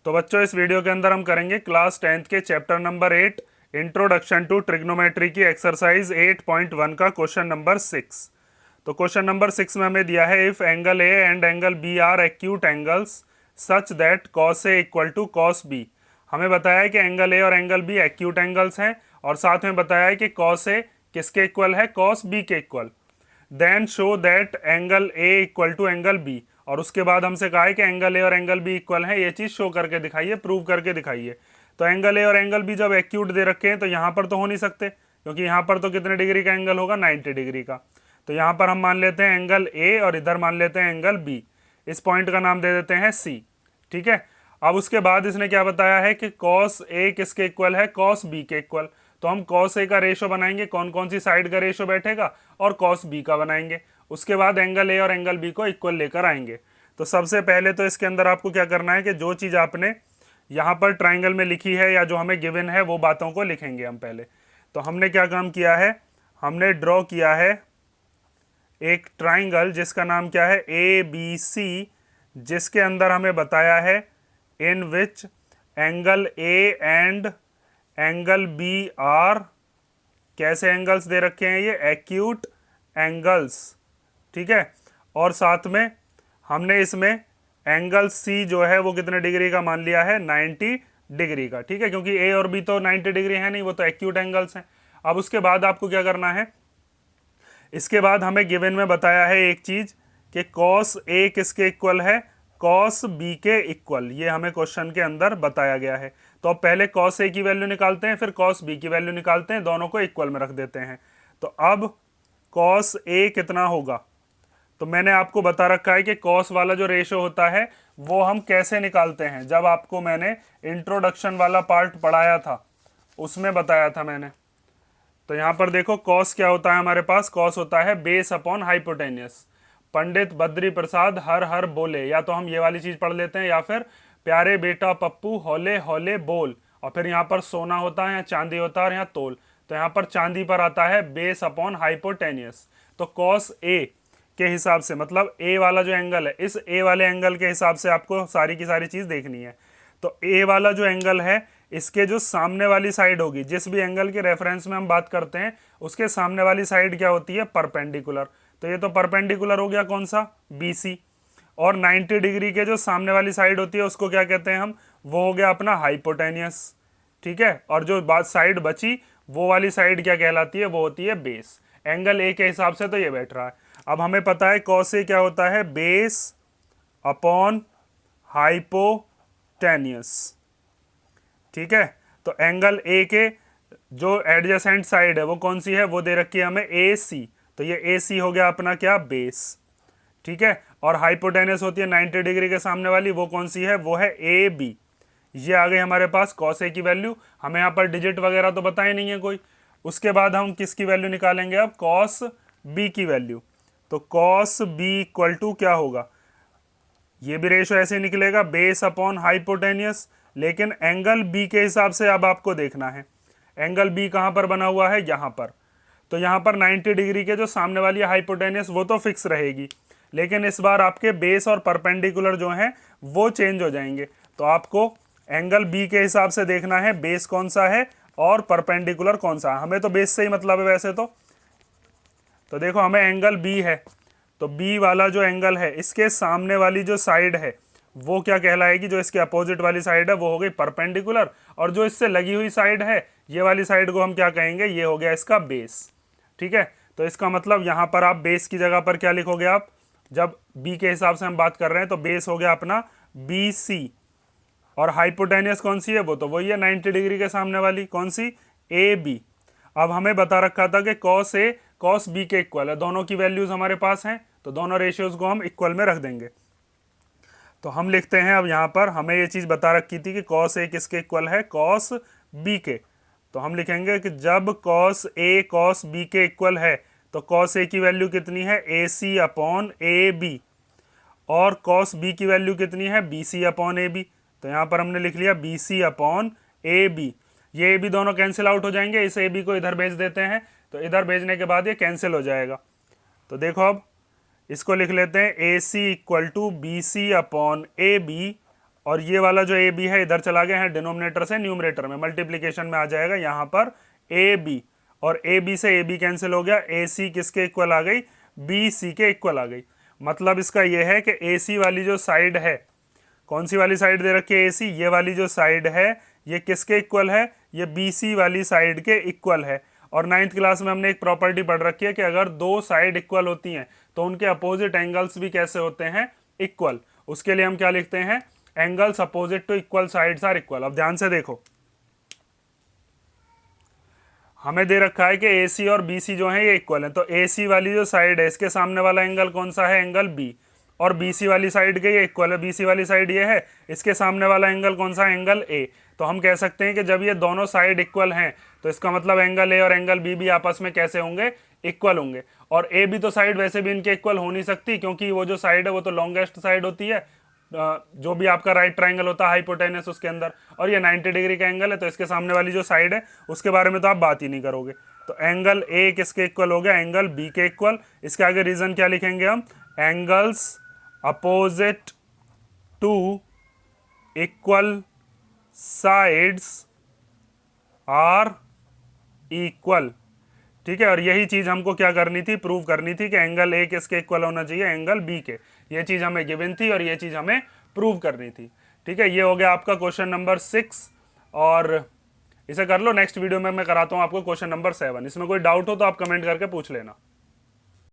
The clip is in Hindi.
तो बच्चों इस वीडियो के अंदर हम करेंगे क्लास 10th के chapter number 8 introduction to trigonometry की एक्सरसाइज 8.1 का क्वेश्चन नंबर 6। तो क्वेश्चन नंबर 6 में हमें दिया है if angle A and angle B are acute angles such that cos A equal to cos B. हमें बताया है कि एंगल ए और एंगल बी एक्यूट एंगल्स हैं और साथ में बताया है कि कॉस ए किसके इक्वल है, कॉस बी के equal. Then show that angle A equal to angle B, और उसके बाद हमसे कहा है कि एंगल ए और एंगल बी इक्वल है, ये चीज शो करके दिखाइए, प्रूव करके दिखाइए। तो एंगल ए और एंगल बी जब एक्यूट दे रखे हैं तो यहाँ पर तो हो नहीं सकते, क्योंकि यहाँ पर तो कितने डिग्री का एंगल होगा, 90 डिग्री का। तो यहाँ पर हम मान लेते हैं एंगल ए और इधर मान लेते हैं एंगल बी। इस पॉइंट का नाम दे देते हैं सी। ठीक है। अब उसके बाद इसने क्या बताया है कि कॉस ए किसके इक्वल है, कॉस बी के इक्वल। तो हम कॉस ए का रेशो बनाएंगे, कौन कौन सी साइड का रेशो बैठेगा, और कॉस बी का बनाएंगे। उसके बाद एंगल ए और एंगल बी को इक्वल लेकर आएंगे। तो सबसे पहले तो इसके अंदर आपको क्या करना है कि जो चीज़ आपने यहाँ पर ट्राइंगल में लिखी है या जो हमें गिवन है वो बातों को लिखेंगे हम पहले। तो हमने क्या काम किया है, हमने ड्रॉ किया है एक ट्राइंगल जिसका नाम क्या है, ए बी सी, जिसके अंदर हमें बताया है in which angle A and angle B are, कैसे एंगल्स दे रखे हैं, ये एक्यूट एंगल्स। ठीक है। और साथ में हमने इसमें एंगल सी जो है वो कितने डिग्री का मान लिया है, 90 डिग्री का। ठीक है, क्योंकि ए और बी तो 90 डिग्री है नहीं, वो तो एक्यूट एंगल्स हैं। अब उसके बाद आपको क्या करना है, इसके बाद हमें गिवन में बताया है एक चीज कि कॉस ए किसके इक्वल है, कॉस बी के इक्वल। ये हमें क्वेश्चन के अंदर बताया गया है। तो अब पहले कॉस ए की वैल्यू निकालते हैं, फिर कॉस बी की वैल्यू निकालते हैं, दोनों को इक्वल में रख देते हैं। तो अब कॉस ए कितना होगा, तो मैंने आपको बता रखा है कि कॉस वाला जो रेशो होता है वो हम कैसे निकालते हैं, जब आपको मैंने इंट्रोडक्शन वाला पार्ट पढ़ाया था उसमें बताया था मैंने। तो यहां पर देखो कॉस क्या होता है हमारे पास, कॉस होता है base upon hypotenuse. Pandit Badri Prasad हर हर बोले, या तो हम ये वाली चीज पढ़ लेते हैं, या फिर प्यारे बेटा पप्पू हौले हौले बोल। और फिर यहाँ पर सोना होता है या चांदी होता है और यहाँ तोल, तो यहाँ पर चांदी पर आता है बेस अपॉन हाइपोटेनियस। तो कॉस ए के हिसाब से, मतलब ए वाला जो एंगल है, इस ए वाले एंगल के हिसाब से आपको सारी की सारी चीज देखनी है। तो ए वाला जो एंगल है, इसके जो सामने वाली साइड होगी, जिस भी एंगल के रेफरेंस में हम बात करते हैं उसके सामने वाली साइड क्या होती है, परपेंडिकुलर। तो ये तो परपेंडिकुलर हो गया कौन सा, BC। और 90 डिग्री के जो सामने वाली साइड होती है उसको क्या कहते हैं हम, वो हो गया अपना हाइपोटेनियस। ठीक है। और जो बात साइड बची वो वाली साइड क्या कहलाती है, वो होती है बेस। एंगल ए के हिसाब से तो ये बैठ रहा है। अब हमें पता है कॉस ए क्या होता है, बेस अपॉन हाइपोटेनियस। ठीक है। तो एंगल ए के जो एडजेसेंट साइड है वो कौन सी है, वो दे रखी है हमें AC। तो ये AC हो गया अपना क्या, बेस। ठीक है। और हाइपोटेनस होती है 90 डिग्री के सामने वाली, वो कौन सी है, वो है AB। ये आ गई हमारे पास कॉस ए की वैल्यू। हमें यहाँ पर डिजिट वगैरह तो बताए नहीं है कोई। उसके बाद हम किसकी वैल्यू निकालेंगे, अब कॉस बी की वैल्यू। तो कॉस बी इक्वल टू क्या होगा, ये भी रेशो ऐसे निकलेगा, बेस अपॉन हाइपोटेनियस। लेकिन एंगल बी के हिसाब से अब आपको देखना है, एंगल बी कहां पर बना हुआ है, यहां पर। तो यहां पर 90 डिग्री के जो सामने वाली हाइपोटेनियस वो तो फिक्स रहेगी, लेकिन इस बार आपके बेस और परपेंडिकुलर जो हैं वो चेंज हो जाएंगे। तो आपको एंगल बी के हिसाब से देखना है बेस कौन सा है और परपेंडिकुलर कौन सा है। हमें तो बेस से ही मतलब है वैसे तो देखो हमें एंगल बी है, तो बी वाला जो एंगल है इसके सामने वाली जो साइड है वो क्या कहलाएगी, जो इसके अपोजिट वाली साइड है वो हो गई परपेंडिकुलर, और जो इससे लगी हुई साइड है ये वाली साइड को हम क्या कहेंगे, ये हो गया इसका बेस। ठीक है। तो इसका मतलब यहां पर आप बेस की जगह पर क्या लिखोगे, आप जब बी के हिसाब से हम बात कर रहे हैं तो बेस हो गया अपना BC। और हाइपोटेनियस कौन सी है, वो तो वही है 90 डिग्री के सामने वाली, कौन सी, AB। अब हमें बता रखा था कि कॉस ए कॉस बी के इक्वल है, दोनों की वैल्यूज हमारे पास हैं, तो दोनों रेशियोज को हम इक्वल में रख देंगे। तो हम लिखते हैं, अब यहाँ पर हमें ये चीज बता रखी थी कि कॉस ए किसके इक्वल है, कॉस बी के। तो हम लिखेंगे कि जब कॉस ए कॉस बी के इक्वल है तो कॉस ए की वैल्यू कितनी है, AC अपॉन AB। और कॉस बी की वैल्यू कितनी है, BC अपॉन AB। तो यहाँ पर हमने लिख लिया BC अपॉन AB। ये AB दोनों कैंसिल आउट हो जाएंगे, इस AB को इधर भेज देते हैं, तो इधर भेजने के बाद ये कैंसिल हो जाएगा। तो देखो अब इसको लिख लेते हैं AC equal to BC upon AB। और ये वाला जो ए बी है इधर चला गया है डिनोमिनेटर से न्यूमरेटर में, मल्टीप्लीकेशन में आ जाएगा यहाँ पर ए बी, और ए बी से ए बी कैंसिल हो गया, ए सी किसके इक्वल आ गई, बी सी के इक्वल आ गई। मतलब इसका ये है कि ए सी वाली जो साइड है, कौन सी वाली साइड दे रखी है ए सी, ये वाली जो साइड है ये किसके इक्वल है, ये बी सी वाली साइड के इक्वल है। और 9th क्लास में हमने एक प्रॉपर्टी पढ़ रखी है कि अगर दो साइड इक्वल होती हैं तो उनके अपोजिट एंगल्स भी कैसे होते हैं, इक्वल। उसके लिए हम क्या लिखते हैं, angles opposite to equal sides are equal. अब ध्यान से देखो, हमें दे रखा है कि ए सी और बी सी जो है ये इक्वल है, तो ए सी वाली जो साइड है इसके सामने वाला एंगल कौन सा है, एंगल बी, और बी सी वाली साइड के ये इक्वल है, बी सी वाली साइड ये है, इसके सामने वाला एंगल कौन सा है, एंगल ए। तो हम कह सकते हैं कि जब ये दोनों साइड इक्वल हैं तो इसका मतलब एंगल ए और एंगल बी भी आपस में कैसे होंगे, इक्वल होंगे। और ए बी तो साइड वैसे भी इनके इक्वल हो नहीं सकती, क्योंकि वो जो साइड है वो तो लॉन्गेस्ट साइड होती है, जो भी आपका राइट ट्राइंगल होता है हाइपोटेनस उसके अंदर, और ये 90 डिग्री का एंगल है, तो इसके सामने वाली जो साइड है उसके बारे में तो आप बात ही नहीं करोगे। तो एंगल ए किसके इक्वल हो गया, एंगल बी के इक्वल। इसके आगे रीजन क्या लिखेंगे हम, angles opposite to equal sides are equal. ठीक है, और यही चीज हमको क्या करनी थी, प्रूव करनी थी कि एंगल ए किसके इक्वल होना चाहिए, एंगल बी के। ये चीज हमें गिवन थी और ये चीज हमें प्रूव करनी थी। ठीक है, ये हो गया आपका क्वेश्चन नंबर 6, और इसे कर लो। नेक्स्ट वीडियो में मैं कराता हूं आपको क्वेश्चन नंबर 7। इसमें कोई डाउट हो तो आप कमेंट करके पूछ लेना।